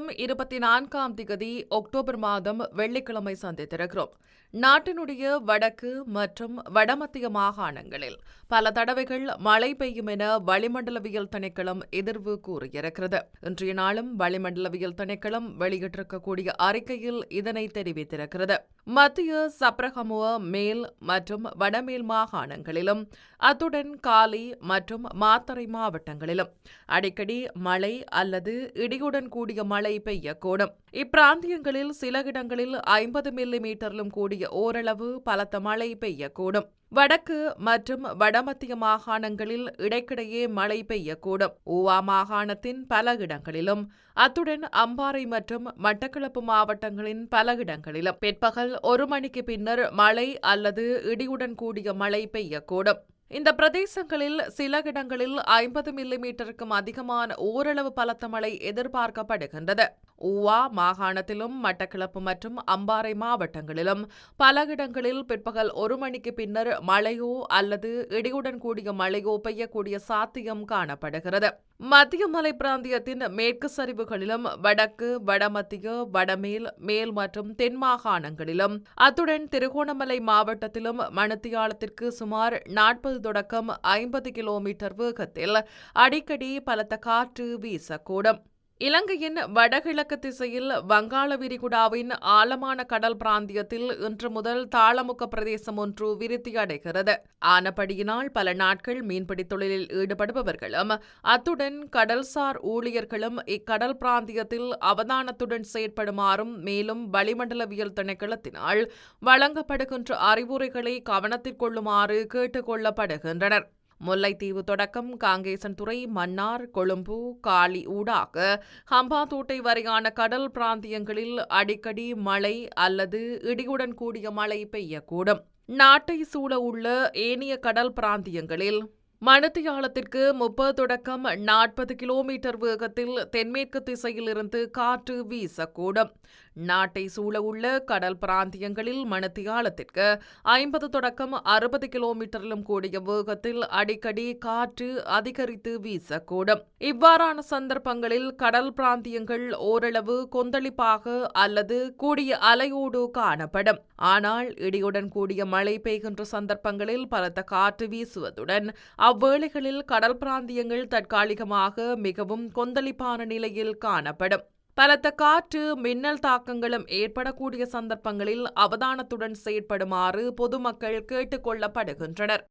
மாதம் 24ஆம் திகதி அக்டோபர் மாதம் வெள்ளிக்கிழமை சந்தித்திருக்கிறோம். நாட்டினுடைய வடக்கு மற்றும் வடமத்திய மாகாணங்களில் பல தடவைகள் மழை பெய்யும் என வளிமண்டலவியல் திணைக்களம் எதிர்வு கூறியிருக்கிறது. இன்றைய நாளும் வளிமண்டலவியல் திணைக்களம் வெளியிட்டிருக்கக்கூடிய அறிக்கையில் இதனை தெரிவித்திருக்கிறது. மத்திய சப்ரகமுவ மேல் மற்றும் வடமேல் மாகாணங்களிலும் அத்துடன் காலி மற்றும் மாத்தறை மாவட்டங்களிலும் அடிக்கடி மழை அல்லது இடியுடன் கூடிய மழை பெய்யக்கூடும். இப்பிராந்தியங்களில் சில இடங்களில் 50 மில்லிமீட்டரிலும் கூடிய ஓரளவு பலத்த மழை பெய்யக்கூடும். வடக்கு மற்றும் வடமத்திய மாகாணங்களில் இடைக்கிடையே மழை பெய்யக்கூடும். ஊவா மாகாணத்தின் பல இடங்களிலும் அத்துடன் அம்பாறை மற்றும் மட்டக்களப்பு மாவட்டங்களின் பல இடங்களிலும் பிற்பகல் 1 மணிக்கு பின்னர் மழை அல்லது இடியுடன் கூடிய மழை பெய்யக்கூடும். இந்த பிரதேசங்களில் சில இடங்களில் 50 மில்லிமீட்டருக்கும் அதிகமான ஓரளவு பலத்த மழை எதிர்பார்க்கப்படுகின்றது. ஊவா மாகாணத்திலும் மட்டக்களப்பு மற்றும் அம்பாறை மாவட்டங்களிலும் பல இடங்களில் பிற்பகல் 1 மணிக்கு பின்னர் மழையோ அல்லது இடியுடன் கூடிய மழையோ பெய்யக்கூடிய சாத்தியம் காணப்படுகிறது. மத்திய மலை பிராந்தியத்தின் மேற்கு சரிவுகளிலும் வடக்கு, வடமத்திய, வடமேல், மேல் மற்றும் தென் மாகாணங்களிலும் அத்துடன் திருகோணமலை மாவட்டத்திலும் மணித்தியாலத்திற்கு சுமார் 40 தொடக்கம் 50 கிலோமீட்டர் வேகத்தில் அடிக்கடி பலத்த காற்று வீசக்கூடும். இலங்கையின் வடகிழக்கு திசையில் வங்காள விரிகுடாவின் ஆழமான கடல் பிராந்தியத்தில் இன்று முதல் தாளமுக்க பிரதேசம் ஒன்று விருத்தியடைகிறது. ஆனபடியினால் பல நாட்கள் மீன்பிடி தொழிலில் ஈடுபடுபவர்களும் அத்துடன் கடல்சார் ஊழியர்களும் இக்கடல் பிராந்தியத்தில் அவதானத்துடன் செயற்படுமாறும் மேலும் வளிமண்டலவியல் திணைக்களத்தினால் வழங்கப்படுகின்ற அறிவுரைகளை கவனத்தில் கொள்ளுமாறு கேட்டுக் கொள்ளப்படுகின்றனர். முல்லைத்தீவு தொடக்கம் காங்கேசன்துறை, மன்னார், கொழும்பு, காலி ஊடாக ஹம்பாந்தோட்டை வரையான கடல் பிராந்தியங்களில் அடிக்கடி மழை அல்லது இடியுடன் கூடிய மழை பெய்யக்கூடும். நாட்டை சூழ உள்ள ஏனைய கடல் பிராந்தியங்களில் மணித்தியாலத்திற்கு 30 தொடக்கம் 40 கிலோமீட்டர் வேகத்தில் தென்மேற்கு திசையிலிருந்து காற்று வீசக்கூடும். நாட்டை சூழ உள்ள கடல் பிராந்தியங்களில் மணித்தியாலத்திற்கு 50 தொடக்கம் 60 கிலோமீட்டரிலும் கூடிய வேகத்தில் அடிக்கடி காற்று அதிகரித்து வீசக்கூடும். இவ்வாறான சந்தர்ப்பங்களில் கடல் பிராந்தியங்கள் ஓரளவு கொந்தளிப்பாக அல்லது கூடிய அலையோடு காணப்படும். ஆனால் இடியுடன் கூடிய மழை பெய்கின்ற சந்தர்ப்பங்களில் பலத்த காற்று வீசுவதுடன் அவ்வேளைகளில் கடல் பிராந்தியங்கள் தற்காலிகமாக மிகவும் கொந்தளிப்பான நிலையில் காணப்படும். பலத்த காற்று, மின்னல் தாக்கங்களும் ஏற்படக்கூடிய சந்தர்ப்பங்களில் அவதானத்துடன் செயற்படுமாறு பொதுமக்கள் கேட்டுக் கொள்ளப்படுகின்றனர்.